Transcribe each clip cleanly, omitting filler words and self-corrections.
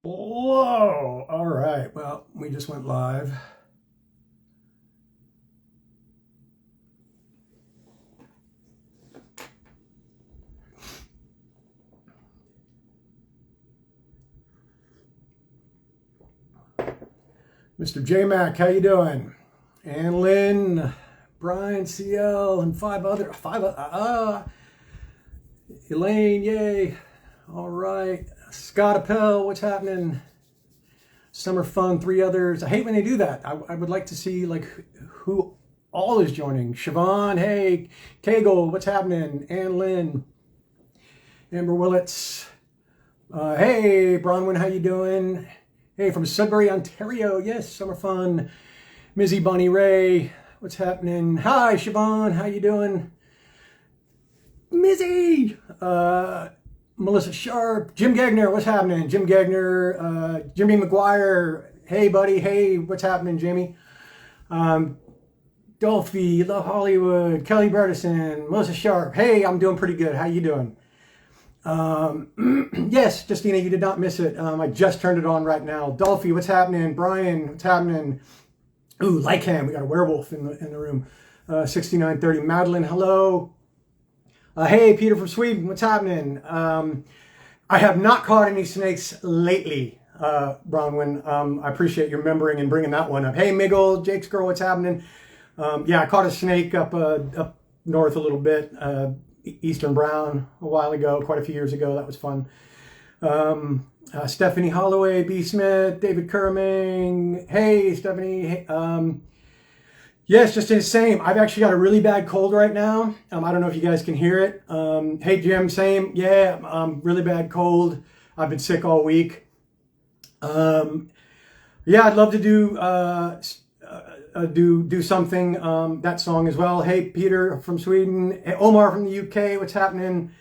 Whoa! All right. Well, we just went live. Mr. J-Mac, how you doing? Ann Lynn, Brian CL, and Elaine, yay. All right. Scott Appel, what's happening? Summer Fun, 3 others. I hate when they do that. I would like to see like who all is joining. Siobhan, hey. Kegel, what's happening? Ann Lynn, Amber Willits. Hey, Bronwyn, how you doing? Hey, from Sudbury, Ontario. Yes, Summer Fun. Mizzy Bonnie Ray, what's happening? Hi, Siobhan, how you doing? Mizzy! Melissa Sharp, Jim Gagner, what's happening? Jim Gagner, Jimmy McGuire, hey buddy, hey, what's happening, Jamie? Dolphy, Love Hollywood, Kelly Bredesen, Melissa Sharp, hey, I'm doing pretty good, how you doing? Yes, Justina, you did not miss it. I just turned it on right now. Dolphy, what's happening? Brian, what's happening? Ooh, Lycam, we got a werewolf in the room. 6930, Madeline, hello. Hey, Peter from Sweden, what's happening? I have not caught any snakes lately, Bronwyn. I appreciate your remembering and bringing that one up. Hey, Miggle, Jake's girl, what's happening? Yeah, I caught a snake up north a little bit, Eastern Brown, a while ago, quite a few years ago. That was fun. Stephanie Holloway, B. Smith, David Kerming. Hey, Stephanie. Hey, yes, just the same. I've actually got a really bad cold right now. I don't know if you guys can hear it. Hey, Jim, same. Yeah, really bad cold. I've been sick all week. Yeah, I'd love to do something, that song as well. Hey, Peter from Sweden. Hey, Omar from the UK, what's happening?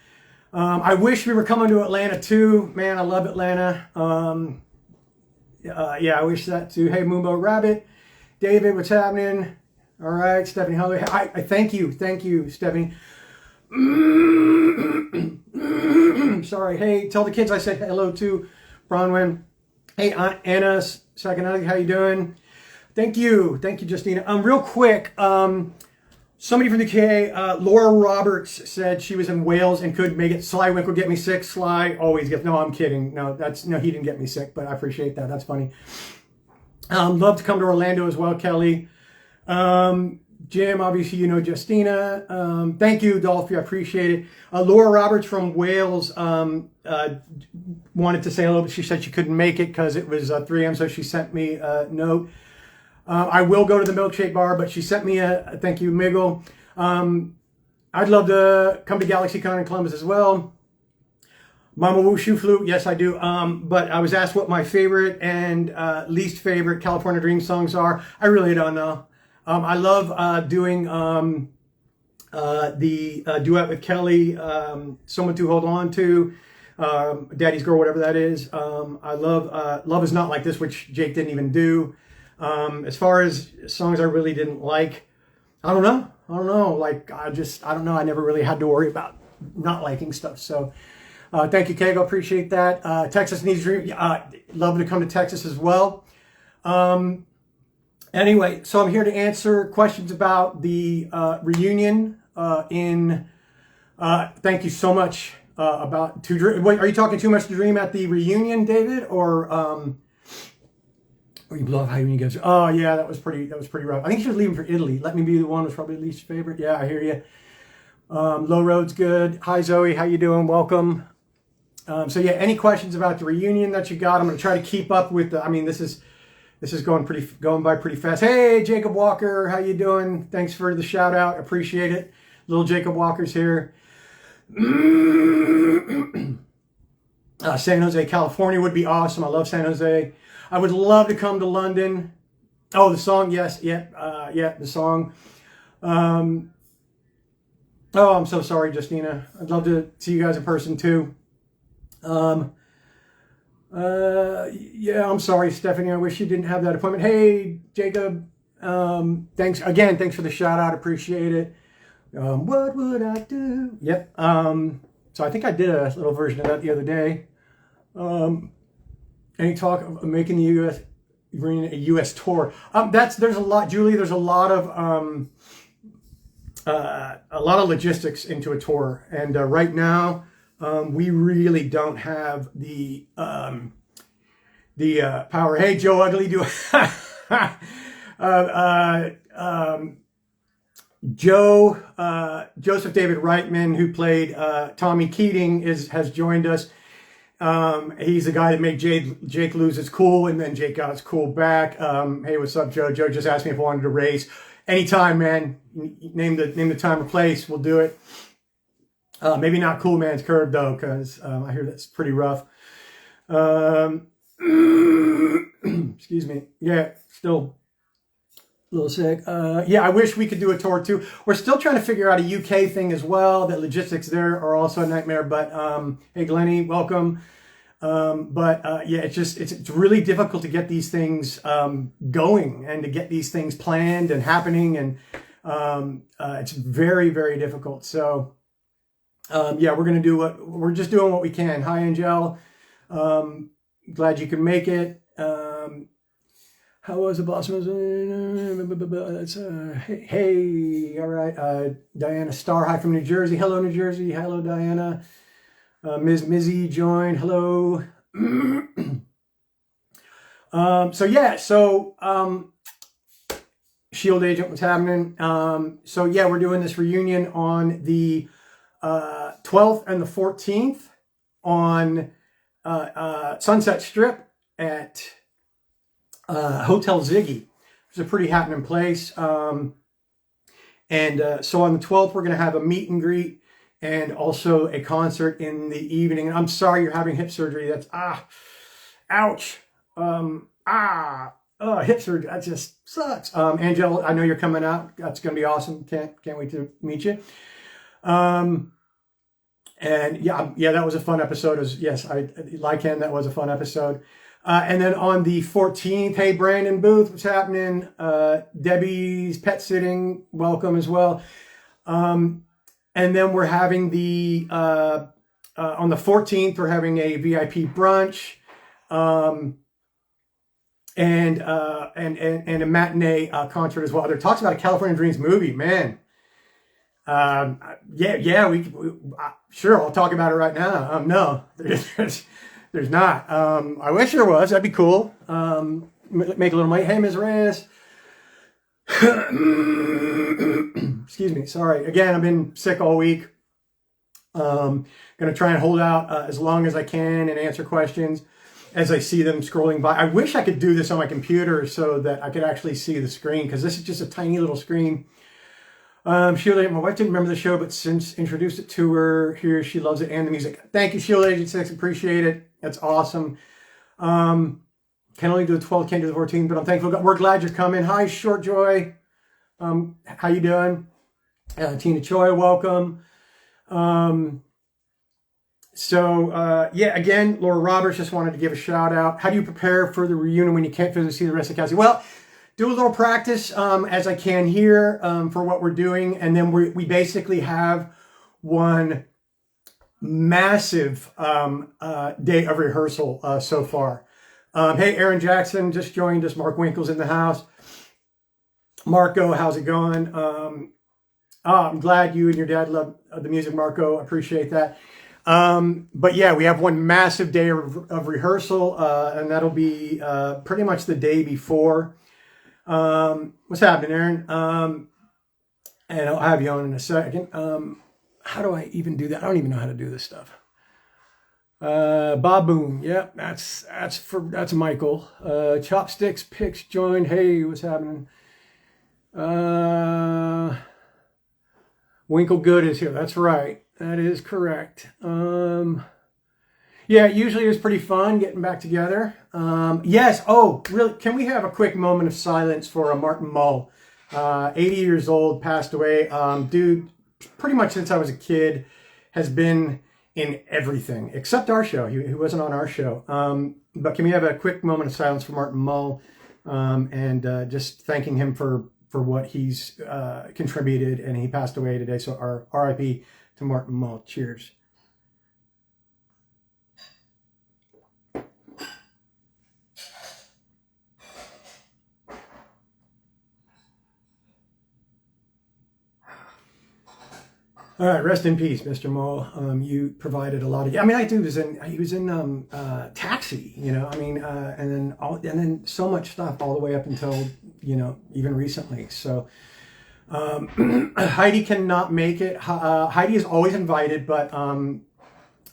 I wish we were coming to Atlanta too. Man, I love Atlanta. Yeah, I wish that too. Hey, Moonbow Rabbit. David, what's happening? All right, Stephanie Holloway. I thank you, Stephanie. Sorry. Hey, tell the kids I said hello to Bronwyn. Hey, Aunt Anna Saganelli, how you doing? Thank you, Justina. Real quick, somebody from the UK, Laura Roberts, said she was in Wales and could make it. Sly Wink would get me sick. Sly always gets. No, I'm kidding. No, he didn't get me sick, but I appreciate that. That's funny. Love to come to Orlando as well, Kelly. Jim, obviously you know Justina. Thank you, Dolphy. I appreciate it. Laura Roberts from Wales wanted to say hello, but she said she couldn't make it because it was 3 a.m. So she sent me a note. I will go to the milkshake bar, but she sent me a thank you, Miggle. I'd love to come to GalaxyCon in Columbus as well. Mama Wushu Flute, yes I do. But I was asked what my favorite and least favorite California Dream songs are. I really don't know. I love doing the duet with Kelly, Someone to Hold On To, Daddy's Girl, whatever that is. I love Love Is Not Like This, which Jake didn't even do. As far as songs I really didn't like, I don't know. Like, I don't know. I never really had to worry about not liking stuff. So, thank you, Kego. Appreciate that. Texas needs dream. Love to come to Texas as well. Anyway, so I'm here to answer questions about the reunion thank you so much about To Dream. Wait, are you talking Too Much to Dream at the reunion, David, or you love how you guys? Oh yeah, that was pretty rough. I think she was leaving for Italy. Let Me Be the One was probably least favorite. Yeah, I hear you. Low Road's good. Hi Zoe, how you doing? Welcome. So yeah, any questions about the reunion that you got? I'm gonna try to keep up with the. I mean, this is going by pretty fast. Hey Jacob Walker, how you doing? Thanks for the shout out. Appreciate it. Little Jacob Walker's here. San Jose, California would be awesome. I love San Jose. I would love to come to London. Oh, the song, yes, yeah, the song. Oh, I'm so sorry, Justina. I'd love to see you guys in person too. Yeah, I'm sorry, Stephanie. I wish you didn't have that appointment. Hey, Jacob. Thanks for the shout out. Appreciate it. What would I do? Yep. So I think I did a little version of that the other day. any talk of making the U.S. a U.S. tour? There's a lot, Julie. There's a lot of logistics into a tour, and right now we really don't have the power. Hey, Joe Ugly, do Joseph David Reitman, who played Tommy Keating, has joined us. He's the guy that made Jake lose his cool, and then Jake got his cool back. Hey, what's up, Joe? Joe just asked me if I wanted to race. Anytime, man. Name the time or place. We'll do it. Maybe not Cool Man's Curve, though, because I hear that's pretty rough. Excuse me. Yeah, still a little sick. Yeah, I wish we could do a tour, too. We're still trying to figure out a UK thing as well. The logistics there are also a nightmare. But, hey, Glennie, welcome. Yeah, it's really difficult to get these things going and to get these things planned and happening, and it's very, very difficult. So yeah, we're just doing what we can. Hi, Angel. Glad you could make it. How was the Blossom? Hey, all right. Diana Star, hi from New Jersey. Hello, New Jersey. Hello, Diana. Ms. Mizzy joined. Hello. Shield Agent, what's happening? So yeah, we're doing this reunion on the 12th and the 14th on Sunset Strip at Hotel Ziggy. It's a pretty happening place. So on the 12th, we're going to have a meet and greet and also a concert in the evening. And I'm sorry you're having hip surgery. That's, ouch. Hip surgery. That just sucks. Angela, I know you're coming out. That's going to be awesome. Can't wait to meet you. And yeah, that was a fun episode. Yes, I like him. That was a fun episode. And then on the 14th, hey, Brandon Booth, what's happening? Debbie's Pet Sitting, welcome as well. And then we're having on the 14th, we're having a VIP brunch, and a matinee concert as well. There talks about a California Dreams movie, man. Sure, I'll talk about it right now. No, there's not. I wish there was. That'd be cool. Make a little money. Hey, Ms. Reyes. Excuse me. Sorry. Again, I've been sick all week. Going to try and hold out as long as I can and answer questions as I see them scrolling by. I wish I could do this on my computer so that I could actually see the screen, because this is just a tiny little screen. Sheila, my wife didn't remember the show, but since introduced it to her here, she loves it and the music. Thank you, Sheila Agent 6. Appreciate it. That's awesome. Can only do the 12th, can't do the 14th, but I'm thankful. We're glad you're coming. Hi, Short Joy. How you doing? Tina Choi, welcome. Yeah, again, Laura Roberts, just wanted to give a shout out. How do you prepare for the reunion when you can't physically see the rest of Cassie? Well, do a little practice as I can here for what we're doing. And then we basically have one massive day of rehearsal so far. Hey, Aaron Jackson just joined us. Mark Winkle's in the house. Marco, how's it going? I'm glad you and your dad love the music, Marco. Appreciate that. But yeah, we have one massive day of rehearsal, and that'll be pretty much the day before. What's happening, Aaron? And I'll have you on in a second. How do I even do that? I don't even know how to do this stuff. Bob Boom. Yep, that's Michael. Chopsticks Picks joined. Hey, what's happening? Winkle Good is here. That's right. That is correct. Yeah, usually it's pretty fun getting back together. Yes. Oh, really? Can we have a quick moment of silence for Martin Mull? 80 years old, passed away. Dude, pretty much since I was a kid, has been in everything except our show. He wasn't on our show. But can we have a quick moment of silence for Martin Mull, and just thanking him for what he's contributed, and he passed away today. So our RIP to Martin Mull. Cheers. All right, rest in peace, Mr. Mole. You provided a lot of. I mean, he was in Taxi, I mean, and then so much stuff all the way up until even recently. So Heidi cannot make it. Heidi is always invited, but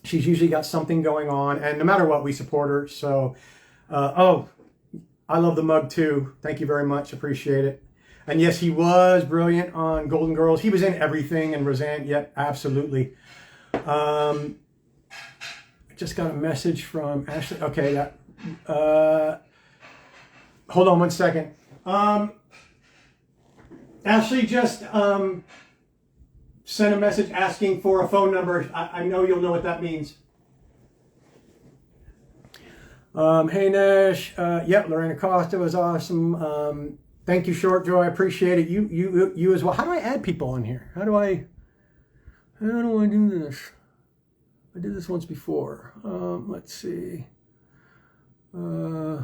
she's usually got something going on, and no matter what, we support her. So, oh, I love the mug too. Thank you very much. Appreciate it. And yes, he was brilliant on Golden Girls. He was in everything, and Roseanne, yep, absolutely. I just got a message from Ashley. Okay, hold on one second. Ashley just sent a message asking for a phone number. I know you'll know what that means. Hey Nash, yep, Lorena Costa was awesome. Thank you, Short Joe. I appreciate it. You as well. How do I add people on here? How do I do this? I did this once before. Let's see. I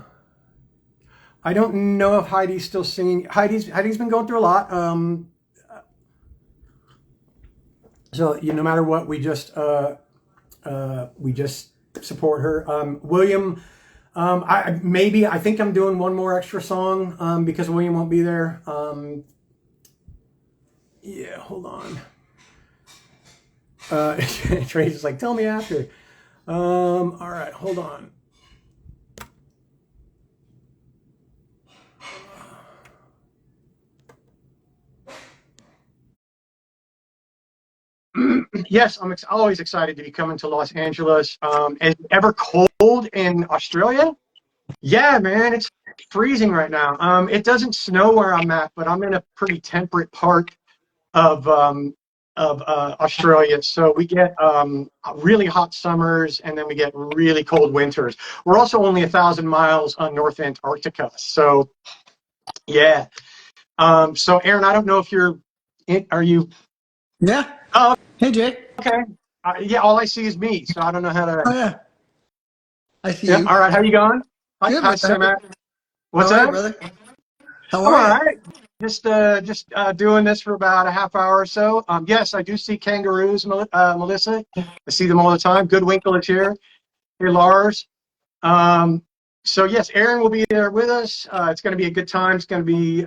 don't know if Heidi's still singing. Heidi's been going through a lot. So no matter what, we just support her. William, I think I'm doing one more extra song because William won't be there. Yeah, hold on. Tracy's like, tell me after. All right, hold on. Yes, I'm always excited to be coming to Los Angeles. Is it ever cold in Australia? Yeah, man, it's freezing right now. It doesn't snow where I'm at, but I'm in a pretty temperate part of Australia. So we get really hot summers, and then we get really cold winters. We're also only 1,000 miles on North Antarctica. So yeah. So Aaron, I don't know if you're are you? Yeah. Oh, Hey, Jay. okay. Yeah, all I see is me, so I don't know how Oh, to. yeah. I see Yeah. you. All right. How you going? Hi, Good, hi, brother. Matt. How What's are you, up? brother? How I'm are all you? right. Just doing this for about a half hour or so. Yes, I do see kangaroos, Melissa. I see them all the time. Goodwinkle is here. Hey, Lars. Um, so yes, Aaron will be there with us. It's going to be a good time. It's going to be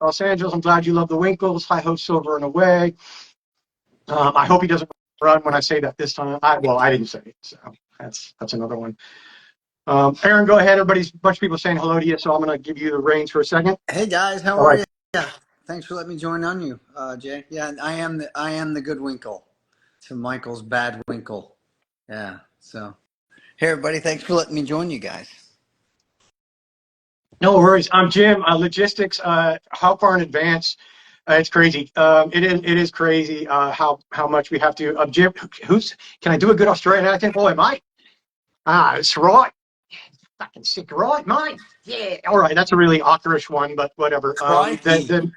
Los Angeles. I'm glad you love the Winkles. Hi ho, Silver and Away. I hope he doesn't run when I say that this time. I didn't say it, so that's another one. Aaron, go ahead. Everybody's a bunch of people saying hello to you, so I'm going to give you the reins for a second. Hey, guys. How All are right. you? Yeah. Thanks for letting me join on you, Jay. Yeah, and I am the good Winkle to Michael's bad Winkle. Yeah. So, hey, everybody. Thanks for letting me join you guys. No worries. I'm Jim. Logistics. How far in advance? It's crazy. It is crazy how much we have to. Jim, who's? Can I do a good Australian accent? Boy, mate. It's right. Fucking sick, right, mate? Yeah. All right. That's a really awkward one, but whatever. Crikey.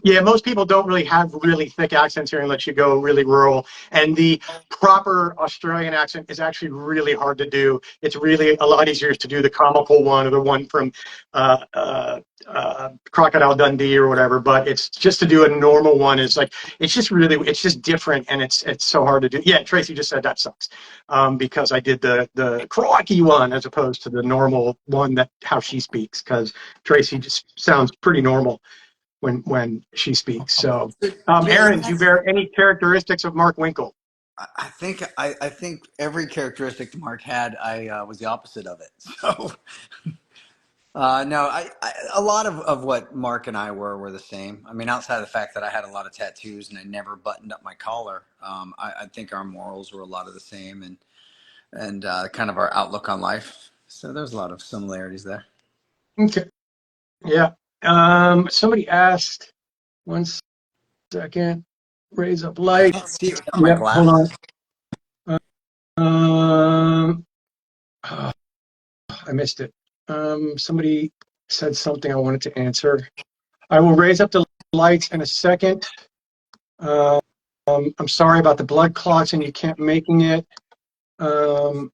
Yeah, most people don't really have really thick accents here unless you go really rural. And the proper Australian accent is actually really hard to do. It's really a lot easier to do the comical one or the one from Crocodile Dundee or whatever. But it's just to do a normal one is like it's just different, and it's so hard to do. Yeah, Tracy just said that sucks because I did the crikey one as opposed to the normal one that how she speaks because Tracy just sounds pretty normal when she speaks. So, Jay, Aaron, do you bear any characteristics of Mark Winkle? I think every characteristic Mark had, I was the opposite of it. So, no, a lot of what Mark and I were the same. I mean, outside of the fact that I had a lot of tattoos and I never buttoned up my collar, I think our morals were a lot of the same, and kind of our outlook on life. So there's a lot of similarities there. Okay. Yeah. Somebody asked, one second, raise up I light. can't see without my Yep, hold glasses. on. Um, oh, I missed it. Somebody said something I wanted to answer. I will raise up the lights in a second. Um, I'm sorry about the blood clots and you can't making it. Um,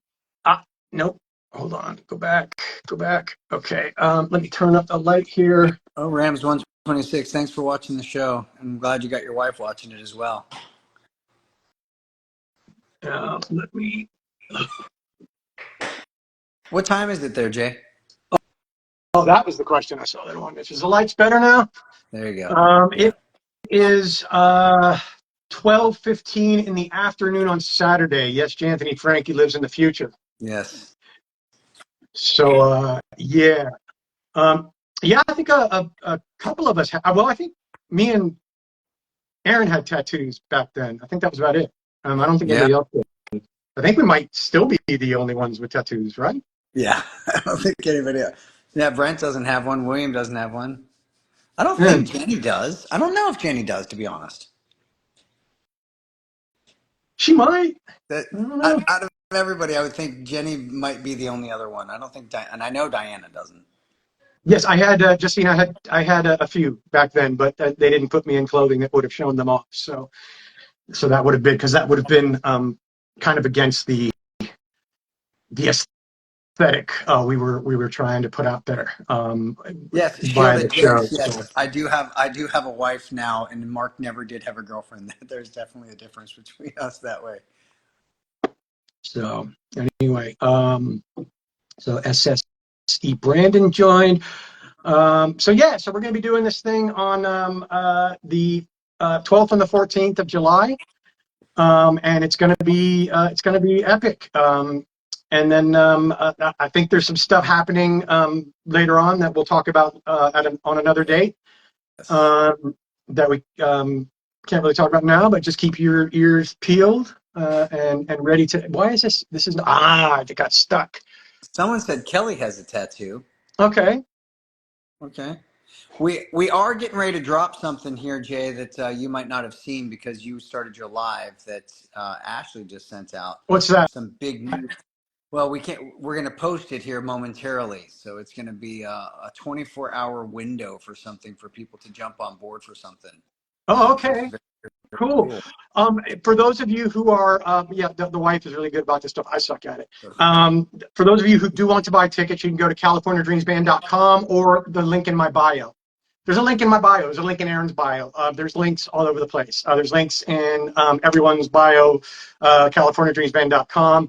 nope. Hold on. Go back. Go back. Okay. Let me turn up the light here. Oh, Rams 126. Thanks for watching the show. I'm glad you got your wife watching it as well. Let me. What time is it there, Jay? Oh, that was the question I saw that one. Is the lights better now? There you go. Yeah. It is 12:15 in the afternoon on Saturday. Yes, Anthony Franke lives in the future. Yes. So yeah, yeah. I think a couple of us. Well, I think me and Aaron had tattoos back then. I think that was about it. I don't think Yeah. anybody else did. I think we might still be the only ones with tattoos, right? Yeah. I don't think anybody else. Yeah, Brent doesn't have one. William doesn't have one. I don't Yeah. think Jenny does. I don't know if Jenny does, to be honest. She might. That I don't out, know. out of everybody, I would think Jenny might be the only other one. I don't think, and I know Diana doesn't. Yes, I had Justine. I had a few back then, but they didn't put me in clothing that would have shown them off. So that would have been because that would have been kind of against the aesthetic we were trying to put out there Yes, by the shielded show. James. Yes, So, I do have a wife now, and Mark never did have a girlfriend. There's definitely a difference between us that way. so anyway, so SSE Brandon joined. So yeah, so we're going to be doing this thing on the 12th and the 14th of July. And it's gonna be epic. And then I think there's some stuff happening later on that we'll talk about on another date Yes. that we can't really talk about now, but just keep your ears peeled and ready to. Why is this? This is it got stuck. Someone said Kelly has a tattoo. Okay. Okay. We are getting ready to drop something here, Jay, that you might not have seen because you started your live. That Ashley just sent out What's that? some big news. Well, we can't. We're going to post it here momentarily, so it's going to be a 24-hour window for something for people to jump on board for something. Oh, It's okay. very, very Cool. cool. For those of you who are, yeah, the wife is really good about this stuff. I suck at it. So, For those of you who do want to buy tickets, you can go to CaliforniaDreamsBand.com or the link in my bio. There's a link in my bio. There's a link in Aaron's bio. There's links all over the place. There's links in everyone's bio, CaliforniaDreamsBand.com.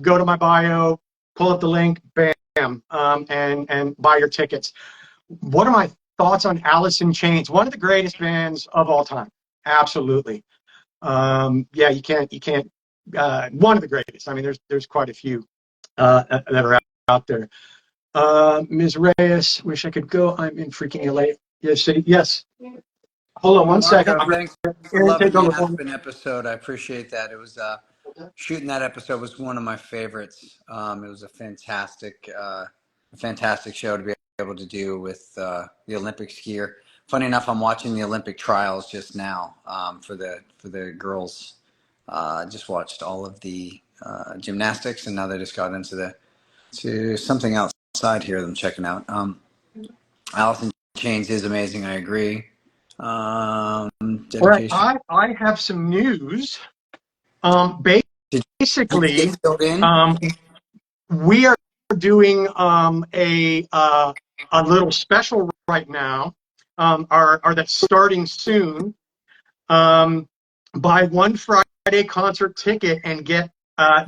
Go to my bio, pull up the link, bam, and buy your tickets. What are my thoughts on Alice in Chains? One of the greatest bands of all time. Absolutely. Yeah, you can't. One of the greatest. I mean, there's quite a few that are out there. Ms. Reyes, wish I could go. I'm in freaking LA. Yes, yes. Hold on one second. Marco, I'm thanks for going to loving take the over for me. Aspen episode. I appreciate that. It was shooting that episode was one of my favorites. It was a fantastic show to be able to do with the Olympic skier. Funny enough, I'm watching the Olympic trials just now for the girls. Just watched all of the gymnastics, and now they just got to something outside here that I'm checking out. Alice in Chains is amazing. I agree. All right, Dedication. I have some news. Did you Basically, get filled in? um, we are doing a little special right now. Are that's starting soon. Buy one Friday concert ticket and get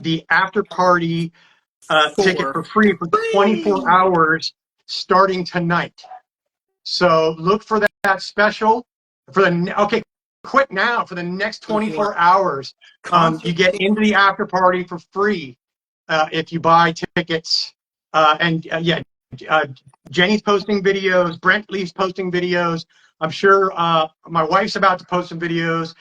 the after party ticket For for free for 24 free. hours starting tonight. So look for that special for the okay. Quick now for the next 24 hours. You Concert get into the after party for free if you buy tickets. And yeah, uh, Jenny's posting videos. Brent Lee's posting videos. I'm sure my wife's about to post some videos.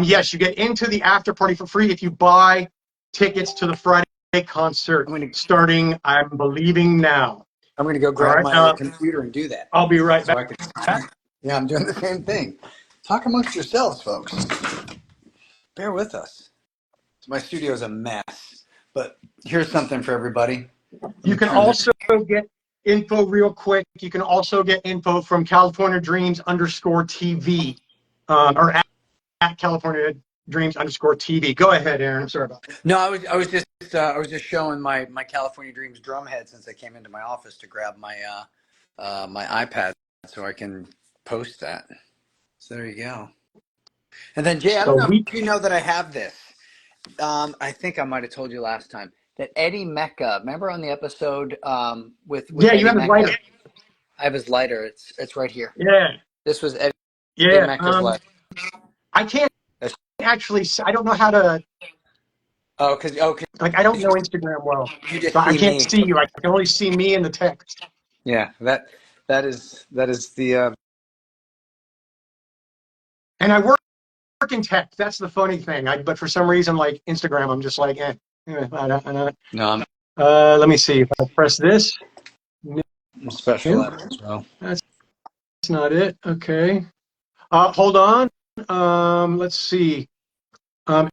Yes, you get into the after party for free if you buy tickets to the Friday concert I'm gonna starting, I'm believing now. I'm gonna go All grab right. my computer and do that I'll be right so back. I can. Yeah, I'm doing the same thing. Talk amongst yourselves, folks. Bear with us. My studio's a mess, but here's something for everybody. Let You me can turn this. also get info real quick. You can also get info from California Dreams underscore TV or at California Dreams underscore TV. Go ahead, Aaron. I'm sorry about that. No, I was just showing my California Dreams drum head since I came into my office to grab my iPad so I can post that. So there you go. And then Jay, I don't So know we if you know that I have this. I think I might have told you last time that Eddie Mecca. Remember on the episode with Yeah, you Eddie have his lighter. Mecca? I have his lighter. It's right here. Yeah, This was Eddie yeah. Mecca's lighter. I can't That's, actually. I don't know how to. oh, 'cause Like, I don't know Instagram well, you so just I see can't me. see you. I can only see me in the text. Yeah, that is the And I work in tech. That's the funny thing. But for some reason, like Instagram, I'm just like, I don't. no. Let me see if I press this. I'm special New. at it as well. That's not it. Okay. Hold on. Let's see. Um,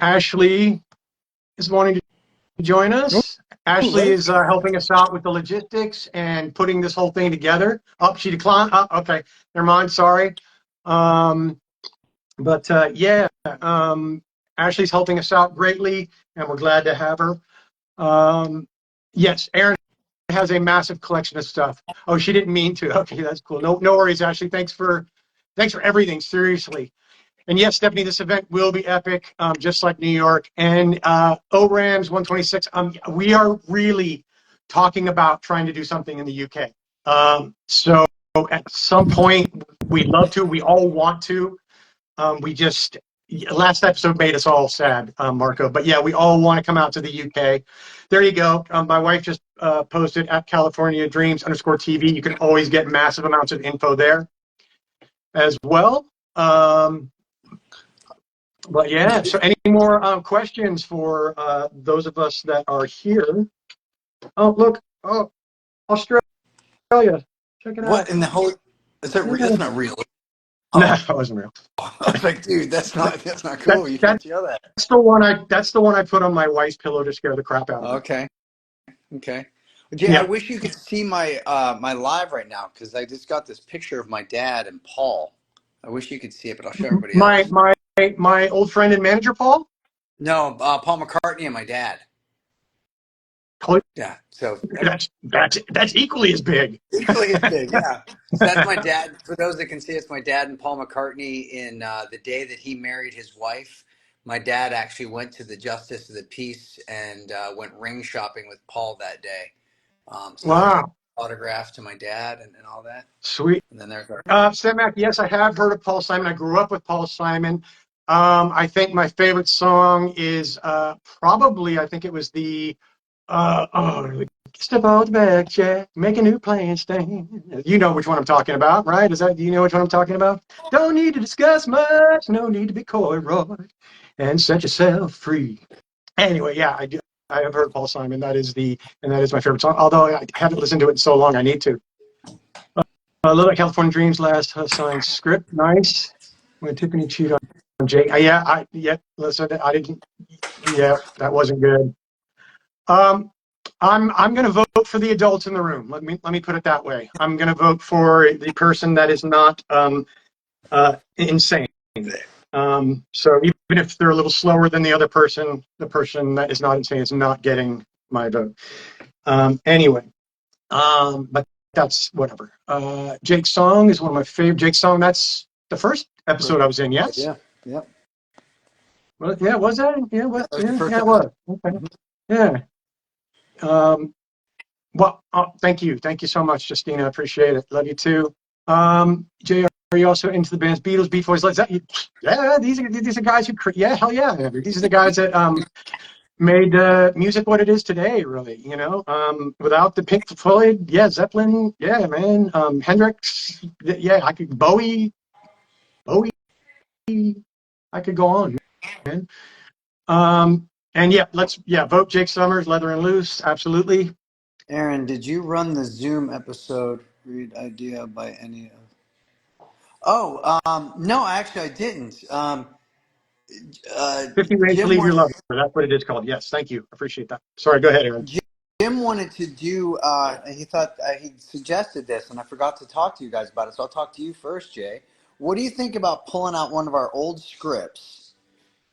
Ashley is wanting to join us. Ashley is helping us out with the logistics and putting this whole thing together. Oh, she declined. Okay. Never mind. Sorry. Um, but yeah, Ashley's helping us out greatly, and we're glad to have her. Yes, Aaron has a massive collection of stuff. Oh, she didn't mean to. Okay, that's cool. No worries, Ashley. Thanks for everything. Seriously. And yes, Stephanie, this event will be epic, just like New York. And ORAMS 126, we are really talking about trying to do something in the UK. So at some point, we'd love to. We all want to. We just last episode made us all sad, Marco. But yeah, we all want to come out to the UK. There you go. My wife just posted at California Dreams _TV. You can always get massive amounts of info there as well. But yeah, so any more questions for those of us that are here? Oh, look. Oh, Australia. Check it What out. in the whole? Is that Yeah. that's not real? No, Oh, that wasn't real. I was like, dude, that's not That, cool. You that, can't show that. that's the one I put on my wife's pillow to scare the crap out of her. Okay, okay. Jay, I Yeah. wish you could see my my live right now because I just got this picture of my dad and Paul. I wish you could see it, but I'll show everybody My else. my my old friend and manager, Paul. No, Paul McCartney and my dad. Paul, Yeah, so that's equally as big. equally as big. Yeah, so that's my dad. For those that can see, it's my dad and Paul McCartney. In the day that he married his wife, my dad actually went to the Justice of the Peace and went ring shopping with Paul that day. So there's Wow. autograph to my dad and all that. Sweet. And then there's our. Semak, yes, I have heard of Paul Simon. I grew up with Paul Simon. I think my favorite song is probably, I think it was the step out the back, Jack, make a new plan, stand. You know which one I'm talking about, right? Do you know which one I'm talking about? Don't need to discuss much, no need to be coy, Roy, and set yourself free. Anyway, yeah, I do. I have heard Paul Simon. That is my favorite song. Although I haven't listened to it in so long, I need to. I love that California Dreams last signed script. Nice. When Tiffany cheated on Jake. Listen, I didn't. Yeah, that wasn't good. I'm going to vote for the adults in the room. Let me put it that way. I'm going to vote for the person that is not insane. So even if they're a little slower than the other person, the person that is not insane is not getting my vote. Anyway, but that's whatever. Jake's song is one of my favorite. Jake's song. That's the first episode I was in. Yes. Yeah. Yep. Well, yeah. Was that? Yeah. What? That was the Yeah. first Yeah. It episode. was. Okay. Yeah. Well, thank you. Thank you so much, Justina. I appreciate it. Love you too. Jay, are you also into the bands Beatles, Beach Boys, Led Zeppelin? Yeah, these are guys who, yeah, hell yeah. These are the guys that made music what it is today, really. You know, without the Pink Floyd, yeah, Zeppelin, yeah, man. Hendrix, yeah, Bowie, I could go on, man. And yeah, vote Jake Summers, Leather and Loose, absolutely. Aaron, did you run the Zoom episode read idea by any of? Oh, no, actually, I didn't. 50 Ways to Jim Leave Your wanted Lover. That's what it is called. Yes, thank you. Appreciate that. Sorry, go ahead, Aaron. Jim wanted to do. He thought he suggested this, and I forgot to talk to you guys about it. So I'll talk to you first, Jay. What do you think about pulling out one of our old scripts,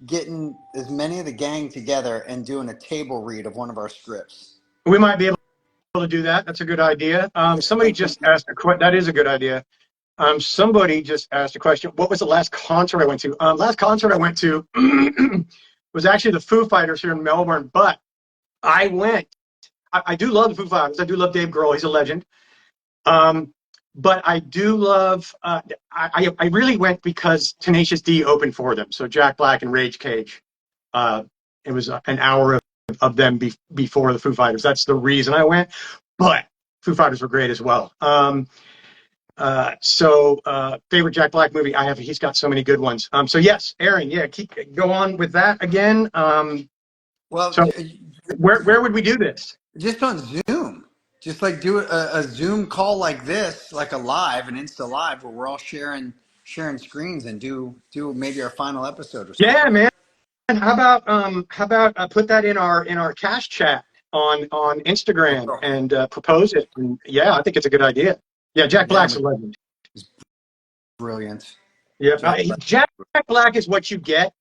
getting as many of the gang together, and doing a table read of one of our scripts? We might be able to do that. That's a good idea. Somebody just asked a question. That is a good idea. Somebody just asked a question. What was the last concert I went to? Last concert I went to was actually the Foo Fighters here in Melbourne, but I went. I do love the Foo Fighters. I do love Dave Grohl. He's a legend. But I do love. I really went because Tenacious D opened for them. So Jack Black and Rage Cage. It was an hour of them before the Foo Fighters. That's the reason I went. But Foo Fighters were great as well. Favorite Jack Black movie I have. He's got so many good ones. So yes, Aaron. Yeah, go on with that again. Well, So where would we do this? just on Zoom. Just like do a Zoom call like this, like a live, an Insta live, where we're all sharing screens and do maybe our final episode or something. Yeah, man. How about put that in our cash chat on Instagram and propose it? And yeah, I think it's a good idea. Yeah, Jack Black's a legend. He's brilliant. Yeah, Jack Black is what you get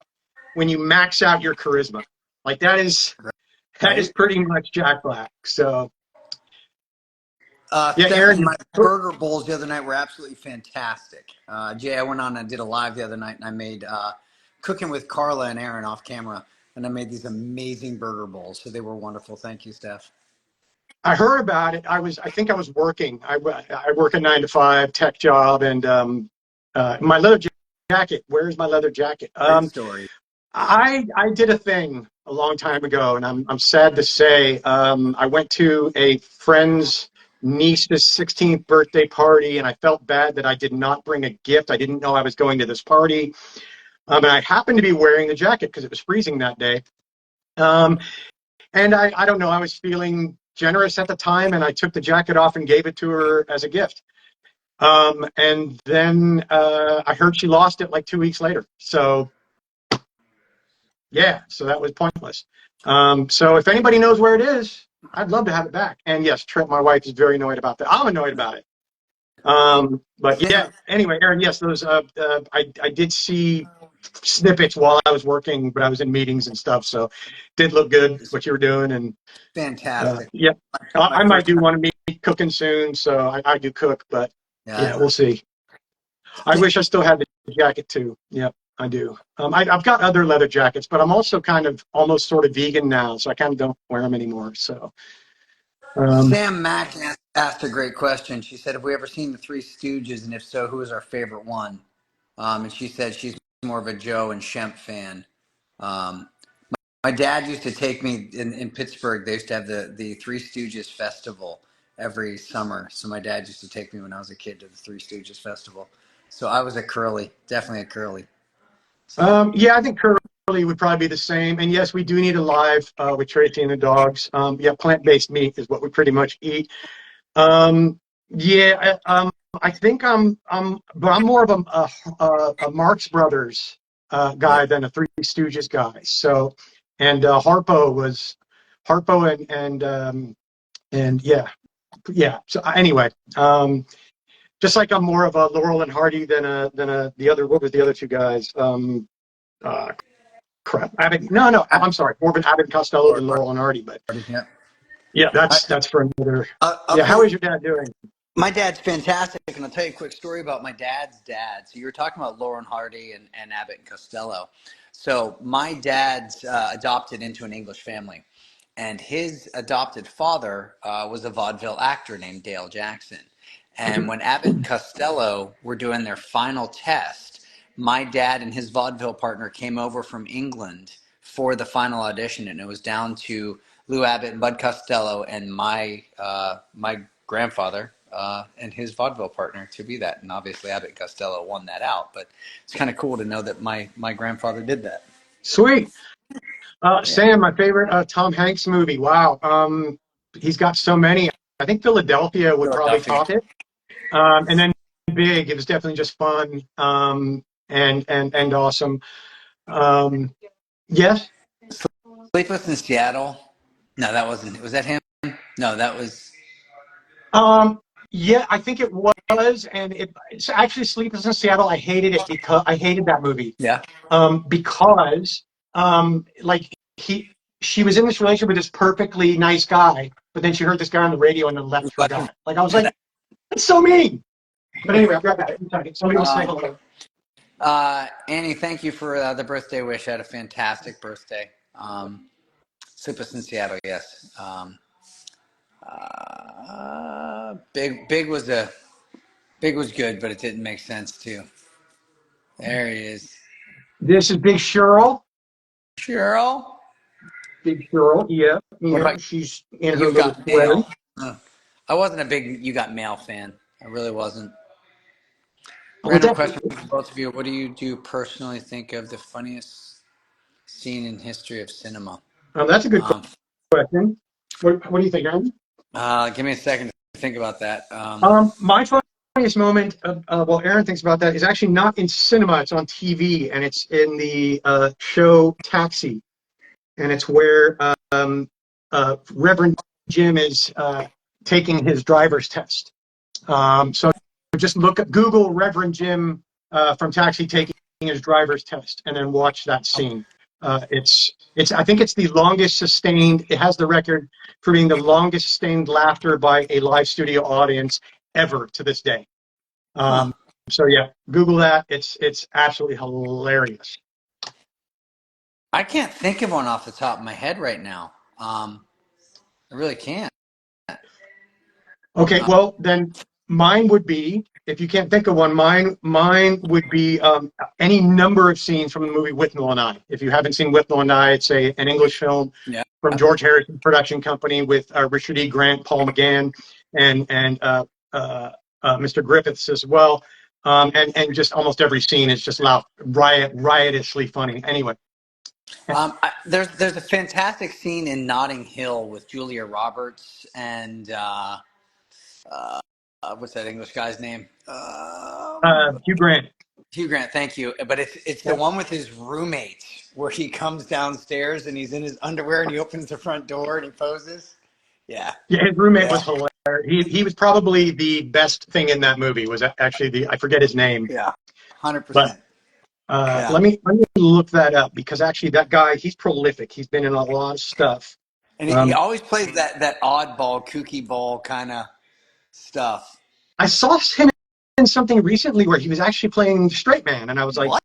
when you max out your charisma. Like that is pretty much Jack Black. So yeah, Aaron, my burger bowls the other night were absolutely fantastic. Jay, I went on and did a live the other night, and I made cooking with Carla and Aaron off camera, and I made these amazing burger bowls. So they were wonderful. Thank you, Steph. I heard about it. I think I was working. I work a 9-to-5 tech job, and my leather jacket. Where's my leather jacket? Great story. I did a thing a long time ago, and I'm sad to say I went to a friend's niece's 16th birthday party, and I felt bad that I did not bring a gift. I didn't know I was going to this party, and I happened to be wearing the jacket because it was freezing that day. And I don't know, I was feeling generous at the time, and I took the jacket off and gave it to her as a gift. And then I heard she lost it like 2 weeks later. So yeah, so that was pointless. So if anybody knows where it is, I'd love to have it back. And yes, Trip, my wife, is very annoyed about that. I'm annoyed about it. But yeah, anyway, Aaron, yes, those I did see snippets while I was working, but I was in meetings and stuff, so did look good what you were doing. And fantastic. Yeah, I might do want to be cooking soon, so I do cook, but yeah, we'll see. I wish I still had the jacket too. Yep, I do. I've got other leather jackets, but I'm also kind of almost sort of vegan now, so I kind of don't wear them anymore. So Sam Mack asked a great question. She said, have we ever seen the Three Stooges, and if so, who is our favorite one? And she said she's more of a Joe and Shemp fan. My dad used to take me in Pittsburgh. They used to have the Three Stooges Festival every summer. So my dad used to take me when I was a kid to the Three Stooges Festival. So I was a Curly, definitely a Curly. So. Yeah, I think Curly would probably be the same. And yes, we do need a live with Tracy and the dogs. Yeah, plant-based meat is what we pretty much eat. I think but I'm more of a Marx Brothers guy than a Three Stooges guy. So, and Harpo and yeah. So anyway, just like I'm more of a Laurel and Hardy than the other. What was the other two guys? Crap. I'm sorry. More of an Abbott and Costello than Laurel and Hardy, but yeah, that's for another. How is your dad doing? My dad's fantastic, and I'll tell you a quick story about my dad's dad. So you were talking about Laurel and Hardy and Abbott and Costello. So my dad's adopted into an English family, and his adopted father was a vaudeville actor named Dale Jackson. And when Abbott and Costello were doing their final test, my dad and his vaudeville partner came over from England for the final audition, and it was down to Lou Abbott and Bud Costello and my grandfather and his vaudeville partner to be that. And obviously Abbott and Costello won that out, but it's kind of cool to know that my grandfather did that. Sweet. Sam, my favorite Tom Hanks movie. Wow. He's got so many. I think Philadelphia would probably top it. And then Big, it was definitely just fun and awesome. Yes? Sleepless in Seattle. No, that wasn't. Was that him? No, that was. Yeah, I think it was, and it's actually Sleepless in Seattle. I hated it because I hated that movie. Yeah. Because she was in this relationship with this perfectly nice guy, but then she heard this guy on the radio and then left for God. Like I was like, that's so mean. But anyway, I've got that. Somebody was saying hello. Annie, thank you for the birthday wish. I had a fantastic birthday. Super in Seattle, yes. Big was good, but it didn't make sense too. There he is. This is Big Cheryl. Cheryl. Big Cheryl, yeah. What about She's in her You little Got play. Mail? I wasn't a big You Got Mail fan. I really wasn't. Well, Random question definitely. for both of you. What do you personally think of the funniest scene in history of cinema? That's a good Um, question. What do you think, Aaron? Give me a second to think about that. My funniest moment, while Aaron thinks about that, is actually not in cinema. It's on TV, and it's in the show Taxi, and it's where Reverend Jim is taking his driver's test. So just Google Reverend Jim from Taxi taking his driver's test, and then watch that scene. I think it's the longest sustained. It has the record for being the longest sustained laughter by a live studio audience ever to this day. Huh. So yeah, Google that. It's absolutely hilarious. I can't think of one off the top of my head right now. I really can't. Okay, Uh, well then mine would be, if you can't think of one, mine would be any number of scenes from the movie Withnail and I. If you haven't seen Withnail and I, it's an English film yeah. from George Harrison Production Company with Richard E. Grant, Paul McGann, and Mr. Griffiths as well. And just almost every scene is just loud, riotously funny. Anyway, There's a fantastic scene in Notting Hill with Julia Roberts and what's that English guy's name? Hugh Grant. Hugh Grant. Thank you. But it's the Yeah, one with his roommate where he comes downstairs and he's in his underwear and he opens the front door and he poses. Yeah. yeah, his roommate Yeah. was hilarious. He was probably the best thing in that movie. Was actually the I forget his name, Yeah. but 100%. Yeah. let me look that up because actually that guy, he's prolific. He's been in a lot of stuff. And he Um, always plays that oddball, kooky ball kind of stuff. I saw him in something recently where he was actually playing straight man, and I was like, What?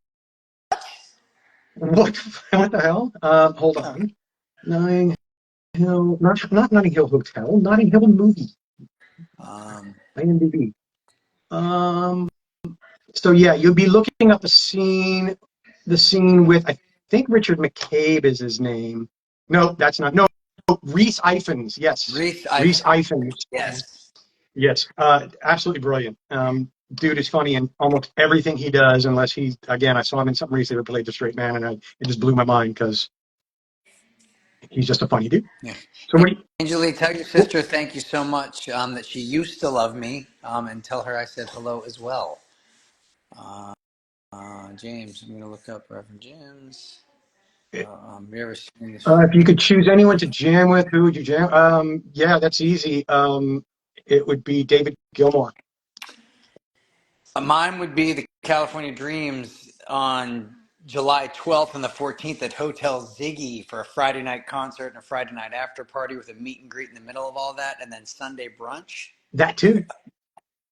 what? What the hell? Hold on, Notting Hill, not Notting Hill Hotel, Notting Hill movie, Um, IMDb. Um, so yeah, you'll be looking up the scene with I think Richard McCabe is his name. No, that's not. No, Reese Ifans. Yes, Reese Reese Ifans. Ifans. Yes. Yes, absolutely brilliant. Dude is funny in almost everything he does, unless again, I saw him in something recently where he played the straight man, and it just blew my mind because he's just a funny dude. Yeah. So what do you, Angelique, tell your sister thank you so much that she used to love me, and tell her I said hello as well. James, I'm going to look up Reverend James. Have you ever seen this? if you could choose anyone to jam with, who would you jam? Yeah, that's easy. It would be David Gilmour. Mine would be the California Dreams on July 12th and the 14th at Hotel Ziggy for a Friday night concert and a Friday night after party with a meet and greet in the middle of all that, and then Sunday brunch. That too.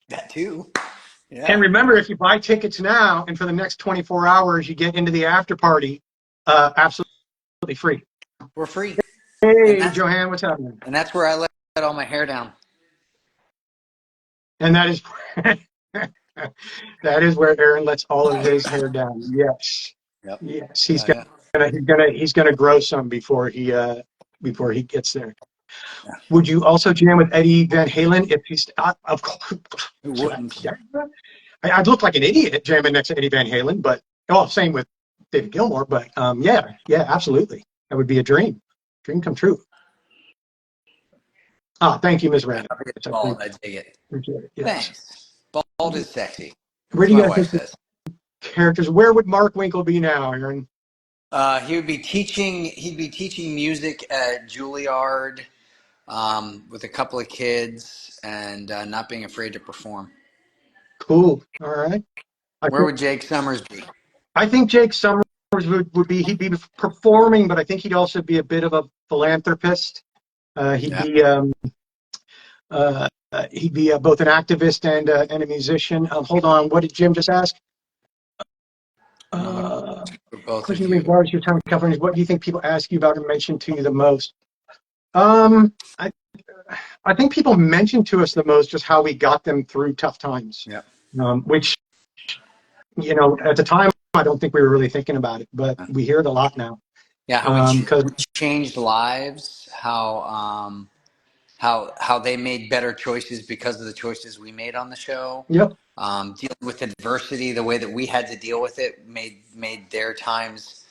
That too. And Yeah. remember, if you buy tickets now and for the next 24 hours, you get into the after party absolutely free. We're free. And Hey, that's Johann, what's happening? and that's where I let all my hair down. And that is that is where Aaron lets all of his hair down. Yes, Yep. yes, Yeah. he's gonna grow some before he gets there. Yeah. Would you also jam with Eddie Van Halen if he's of course? Who wouldn't? Yeah, I'd look like an idiot jamming next to Eddie Van Halen, but same with David Gilmour. But yeah, absolutely, that would be a dream come true. Thank you, Ms. Rabbit. I Bald, I dig it. appreciate it. Yes. Thanks. Bald is sexy. Where As do you my guys wife think the says. characters? Where would Mark Winkle be now, Aaron? He would be teaching. He'd be teaching music at Juilliard with a couple of kids and not being afraid to perform. Cool. All right. I Where think would Jake Summers be? Jake Summers would be he'd be performing, but I think he'd also be a bit of a philanthropist. He'd Yeah. be he'd be both an activist and a musician. Hold on, what did Jim just ask? For both of Question you. regards to your time in California, what do you think people ask you about or mention to you the most? Um, I, I think people mention to us the most just how we got them through tough times, Yeah. which, at the time, I don't think we were really thinking about it, but we hear it a lot now. Yeah, how Because we changed lives, how they made better choices because of the choices we made on the show. yep, Dealing with adversity the way that we had to deal with it made their times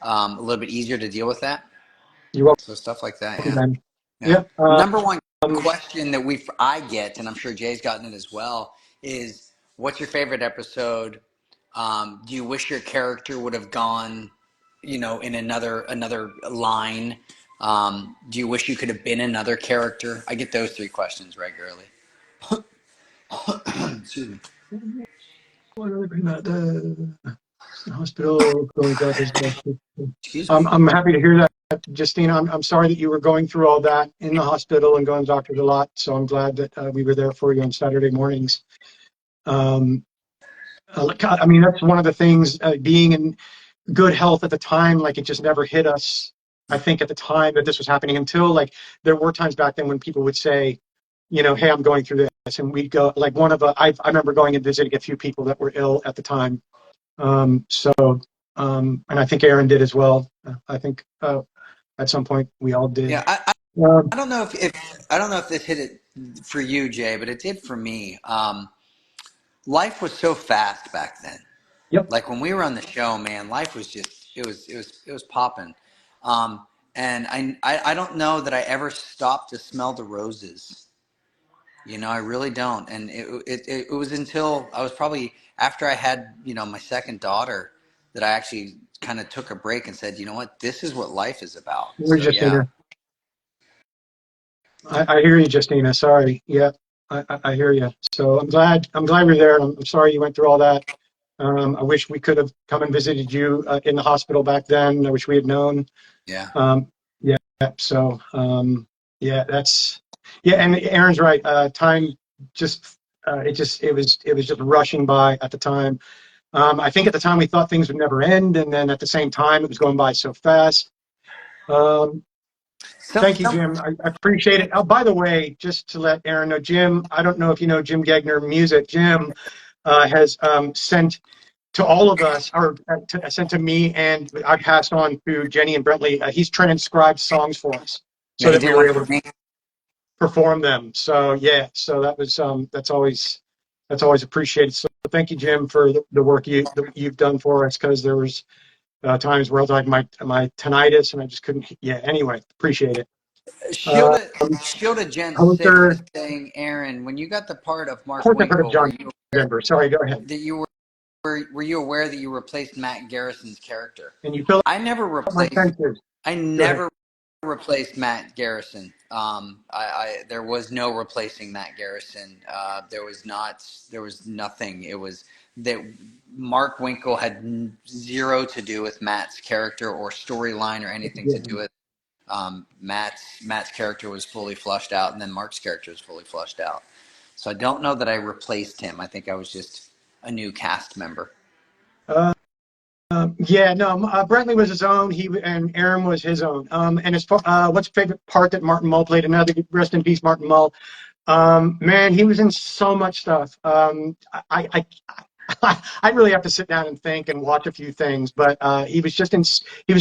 a little bit easier to deal with that. you're So stuff like that, welcome, yeah, man. yeah. Yep. Number one question that I get, and I'm sure Jay's gotten it as well, is what's your favorite episode? Do you wish your character would have gone, in another line? Do you wish you could have been another character? I get those three questions regularly. Excuse me. The hospital going doctors. Excuse me. I'm happy to hear that, Justine. I'm sorry that you were going through all that in the hospital and going to doctors a lot. So I'm glad that we were there for you on Saturday mornings. Um, I mean, that's one of the things, being in good health at the time, like it just never hit us, I think, at the time that this was happening, until like there were times back then when people would say, hey, I'm going through this. And we'd go, like I remember going and visiting a few people that were ill at the time. And I think Aaron did as well. I think at some point we all did. Yeah, I, Um, I don't know if I don't know if this hit it for you, Jay, but it did for me. Life was so fast back then. yep. Like when we were on the show, man, life was just it was popping. And I don't know that I ever stopped to smell the roses. I really don't. And it was until I was probably after I had, my second daughter that I actually kind of took a break and said, you know what, this is what life is about. We're So just yeah. I hear you, Justina. Sorry. Yeah, I hear you. So I'm glad you're there. I'm sorry you went through all that. I wish we could have come and visited you in the hospital back then. I wish we had known. Yeah. Yeah. So yeah, yeah. And Aaron's right. Time just it was just rushing by at the time. I think at the time we thought things would never end, and then at the same time it was going by so fast. Um, Thank you, Some Jim. I appreciate it. Oh, by the way, just to let Aaron know, Jim, I don't know if you know Jim Gegner Music. Jim has sent to all of us, or sent to me, and I passed on to Jenny and Brentley. He's transcribed songs for us Yeah, so he that we did were one able for to me. perform them. So yeah, so that's always appreciated. So thank you, Jim, for the work you've done for us, because there was times where I was like my tinnitus and I just couldn't. Yeah. Anyway, appreciate it. Um, Shielda Gen Six is Hunter, saying, Aaron, when you got the part of of Mark course I've heard of Winkle, John Denver. Sorry, go ahead. that you were you aware that you replaced Matt Garrison's character? And you fill I never up my replaced. senses. I Go ahead. never replaced Matt Garrison. There was no replacing Matt Garrison. There was not. There was nothing. It was that Mark Winkle had zero to do with Matt's character or storyline or anything to do with. Matt's character was fully flushed out, and then Mark's character was fully flushed out. So I don't know that I replaced him. I think I was just a new cast member. Uh, yeah, no, Brentley was his own. And Aaron was his own. And as far what's your favorite part that Martin Mull played? Another rest in peace, Martin Mull. Man, he was in so much stuff. I really have to sit down and think and watch a few things, but he was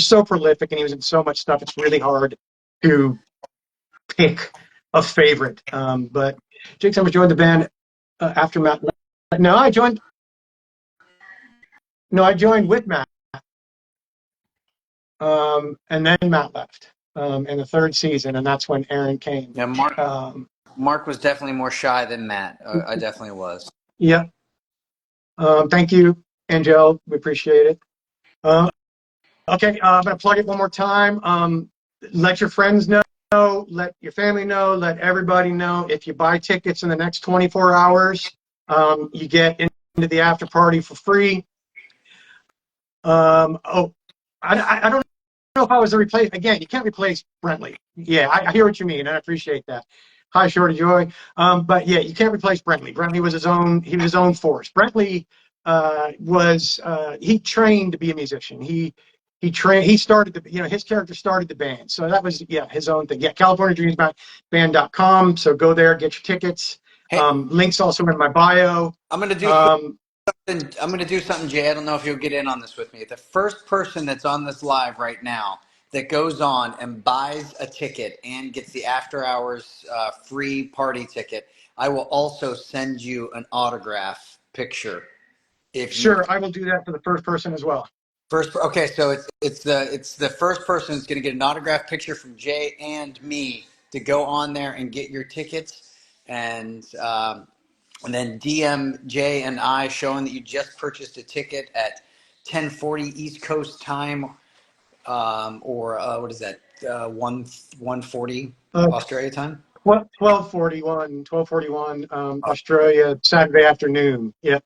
so prolific and he was in so much stuff. It's really hard to pick a favorite. But Jake Summers joined the band after Matt. No, I joined. No, I joined with Matt, and then Matt left in the third season, and that's when Aaron came. Yeah, Um, Mark was definitely more shy than Matt. I definitely was. yeah. Thank you, Angel. We appreciate it. Uh, okay, I'm going to plug it one more time. Let your friends know, let your family know, let everybody know. If you buy tickets in the next 24 hours, you get into the after party for free. Oh, I don't know if I was a replace. Again, you can't replace Brentley. Yeah, I hear what you mean, and I appreciate that. Hi, Shorty Joy. But yeah, you can't replace Brentley. Brentley was his own. He was his own force. Brentley he trained to be a musician. He started his character started the band. So that was, his own thing. Yeah, CaliforniaDreamsBand.com. So go there, get your tickets. Hey, Links also in my bio. I'm gonna do Um, something. I'm gonna do something, Jay. I don't know if you'll get in on this with me. The first person that's on this live right now that goes on and buys a ticket and gets the after hours free party ticket, I will also send you an autograph picture. If you sure, I will do that for the first person as well. okay, so it's the first person that's going to get an autograph picture from Jay and me to go on there and get your tickets, and then DM Jay and I showing that you just purchased a ticket at 10:40 East Coast time, or what is that, 1:40 Uh, Australia time? 12:41 Australia, Saturday afternoon. Yeah.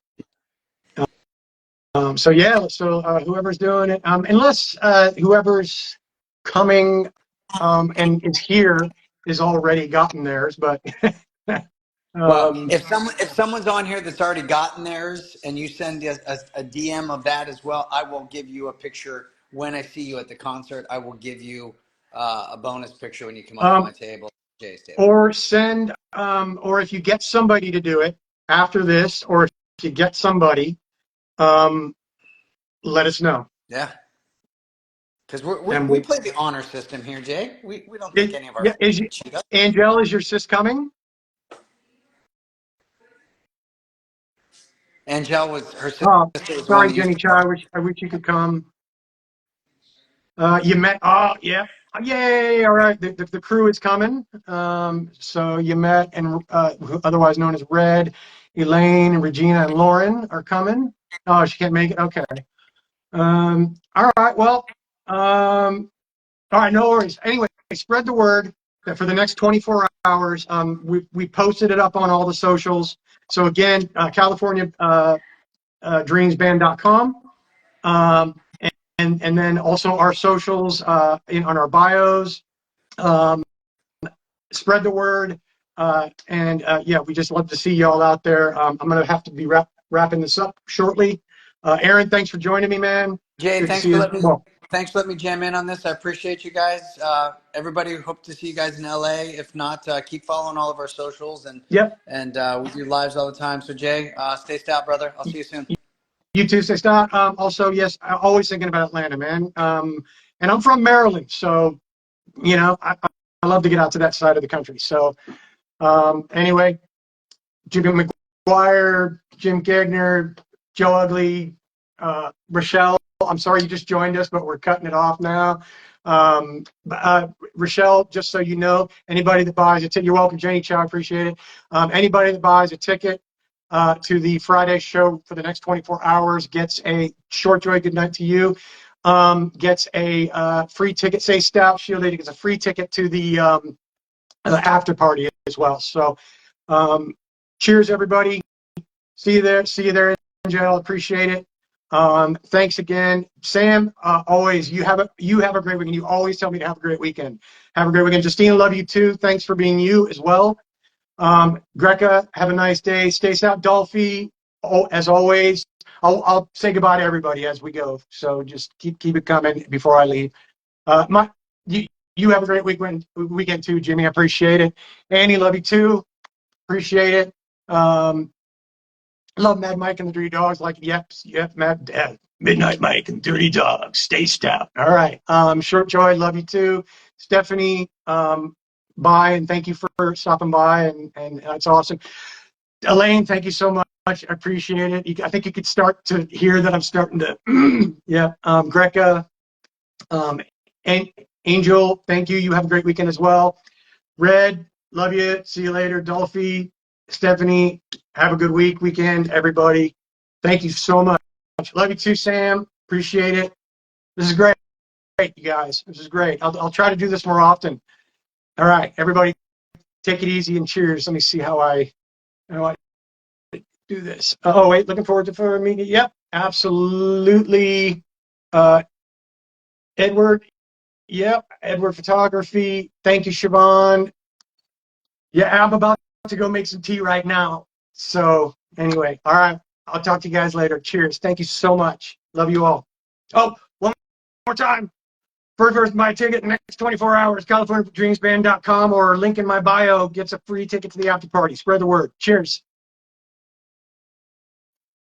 So whoever's doing it, unless whoever's coming and is here is already gotten theirs, but Well, um, if someone's on here that's already gotten theirs and you send a DM of that as well, I will give you a picture when I see you at the concert. I will give you a bonus picture when you come up to my um, table, Jay's table. or if you get somebody to do it after this, or if you get somebody, um, let us know. Yeah, because And we play the honor system here, Jay. We don't take any of our yeah, friends to cheat us. Angel, is your sis coming? Angel was her Oh, sister was the one sorry, that used Jenny to Chow. party. I wish you could come. You met. Oh, yeah. Yay! All right, the crew is coming. So you met, and otherwise known as Red, Elaine, Regina, and Lauren are coming. Oh, she can't make it. Okay. All right. Well. All right. No worries. Anyway, spread the word that for the next 24 hours, we posted it up on all the socials. So again, California dreamsband.com. And then also our socials on our bios. Um, Spread the word. And we just love to see y'all out there. I'm going to have to be wrapping this up shortly. Aaron, thanks for joining me, man. Jay, Good to see you. Well, thanks for letting me jam in on this. I appreciate you guys. Everybody, hope to see you guys in LA. If not, keep following all of our socials yep. and we do lives all the time. So Jay, stay stout, brother. I'll see you soon. You too, stay stopped. Also, yes, I'm always thinking about Atlanta, man. And I'm from Maryland, so I love to get out to that side of the country. So anyway, Jimmy McGuire, Jim Gagner, Joe Ugly, Rochelle. I'm sorry you just joined us, but we're cutting it off now. Rochelle, just so you know, anybody that buys a ticket, you're welcome, Jenny Chow, appreciate it. Anybody that buys a ticket to the Friday show for the next 24 hours gets a short joy good night to you. Gets a free ticket. Say Stout Shield Lady gets a free ticket to the after party as well. So cheers, everybody. See you there. See you there, Angel. Appreciate it. Thanks again, Sam. Always, you have a great weekend. You always tell me to have a great weekend. Have a great weekend, Justina. Love you too. Thanks for being you as well. Greca, have a nice day. Stay safe, Dolphy. Oh, as always, I'll say goodbye to everybody as we go. So just keep it coming before I leave. You have a great weekend too, Jimmy. I appreciate it. Annie, love you too. Appreciate it. Love Mad Mike and the Dirty Dogs. Like, yep, Midnight Mike and Dirty Dogs. Stay stout. All right. Short Joy, love you too. Stephanie, bye, and thank you for stopping by, and it's awesome. Elaine, thank you so much. I appreciate it. I think you could start to hear that I'm starting to, yeah. Greca, and Angel, thank you. You have a great weekend as well. Red, love you. See you later. Dolphy, Stephanie, have a good weekend, everybody. Thank you so much. Love you too, Sam. Appreciate it. This is great, you guys. This is great. I'll try to do this more often. All right, everybody, take it easy and cheers. Let me see how I do this. Oh, wait, looking forward to further meeting. Yep, absolutely. Uh, Edward, yep, Edward Photography. Thank you, Siobhan. Yeah, I'm about to go make some tea right now. So anyway, all right. I'll talk to you guys later. Cheers. Thank you so much. Love you all. Oh, one more time. First person to buy a ticket in the next 24 hours, CaliforniaDreamsBand.com or link in my bio gets a free ticket to the after party. Spread the word. Cheers.